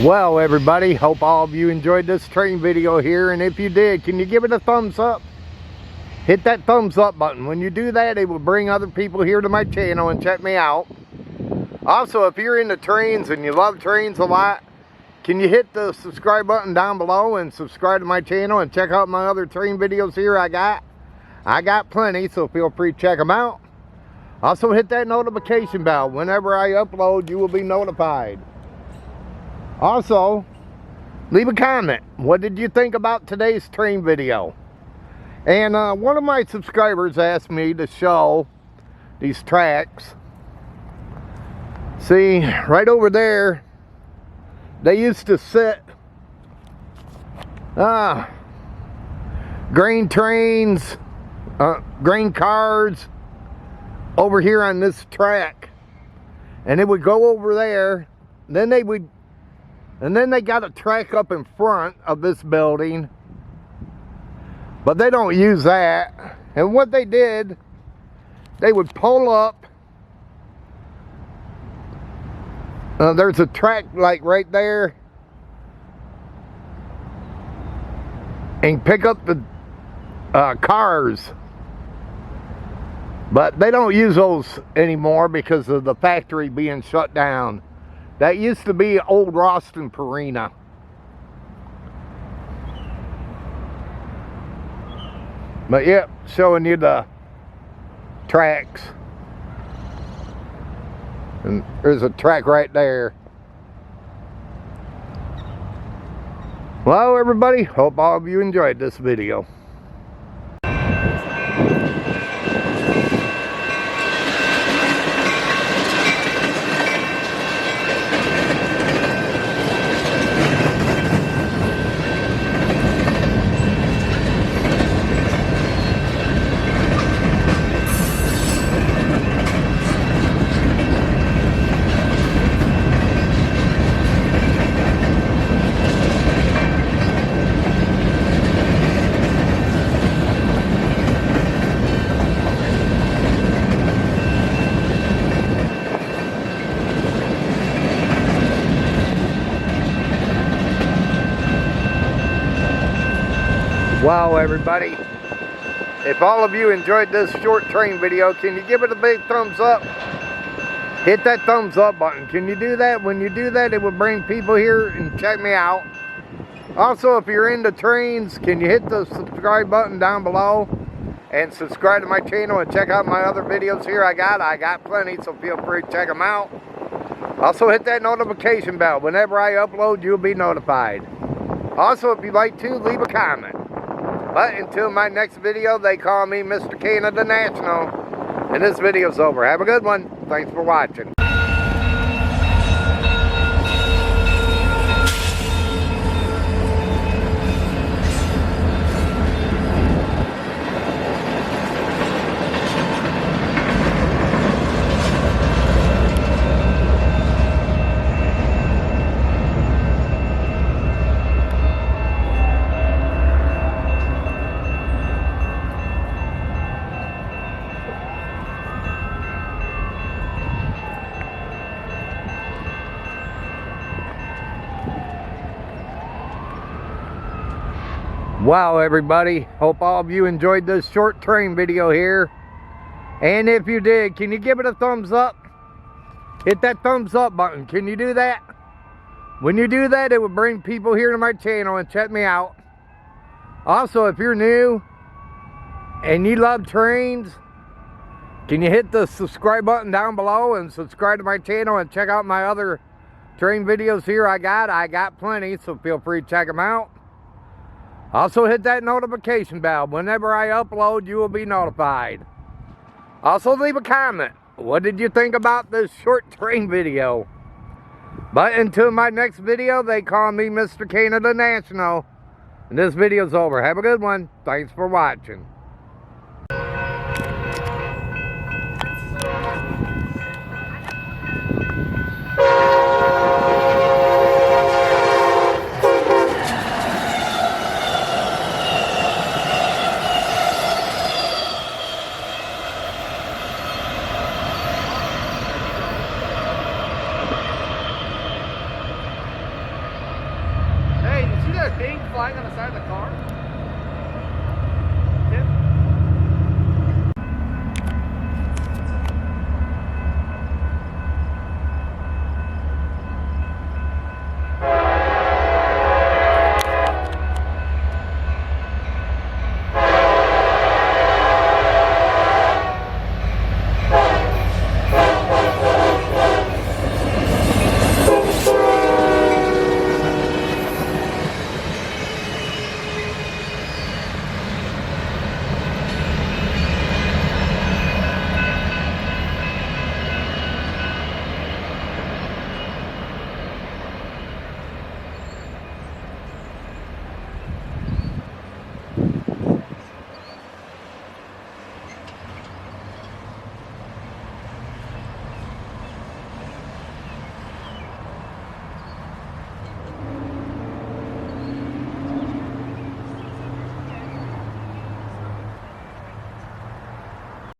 Well, everybody, hope all of you enjoyed this train video here, and if you did, can you give it a thumbs up? Hit that thumbs up button. When you do that, it will bring other people here to my channel and check me out. Also, if you're into trains and you love trains a lot, can you hit the subscribe button down below and subscribe to my channel and check out my other train videos here I got plenty, so feel free to check them out. Also, hit that notification bell. Whenever I upload, you will be notified. Also, leave a comment. What did you think about today's train video? And one of my subscribers asked me to show these tracks. See, right over there, they used to sit grain trains, grain cars over here on this track. And it would go over there, then they would. And then they got a track up in front of this building, but they don't use that. And what they did, they would pull up. There's a track like right there, and pick up the cars. But they don't use those anymore because of the factory being shut down. That used to be old Roston Perina. But yep, showing you the tracks. And there's a track right there. Well, everybody, hope all of you enjoyed this video. Wow, everybody, if all of you enjoyed this short train video, can you give it a big thumbs up? Hit that thumbs up button. Can you do that? When you do that, it will bring people here and check me out. Also, if you're into trains, can you hit the subscribe button down below and subscribe to my channel and check out my other videos here I got plenty, so feel free to check them out. Also, hit that notification bell. Whenever I upload, you'll be notified. Also, if you'd like to, leave a comment. But until my next video, they call me Mr. Canadian National. And this video's over. Have a good one. Thanks for watching. Wow, everybody, hope all of you enjoyed this short train video here. And if you did, can you give it a thumbs up? Hit that thumbs up button. Can you do that? When you do that, it will bring people here to my channel and check me out. Also, if you're new and you love trains, can you hit the subscribe button down below and subscribe to my channel and check out my other train videos here I got plenty, so feel free to check them out. Also, hit that notification bell. Whenever I upload, you will be notified. Also, leave a comment. What did you think about this short train video? But until my next video, they call me Mr. Canadian National. And this video's over. Have a good one. Thanks for watching. flying on the side of the car.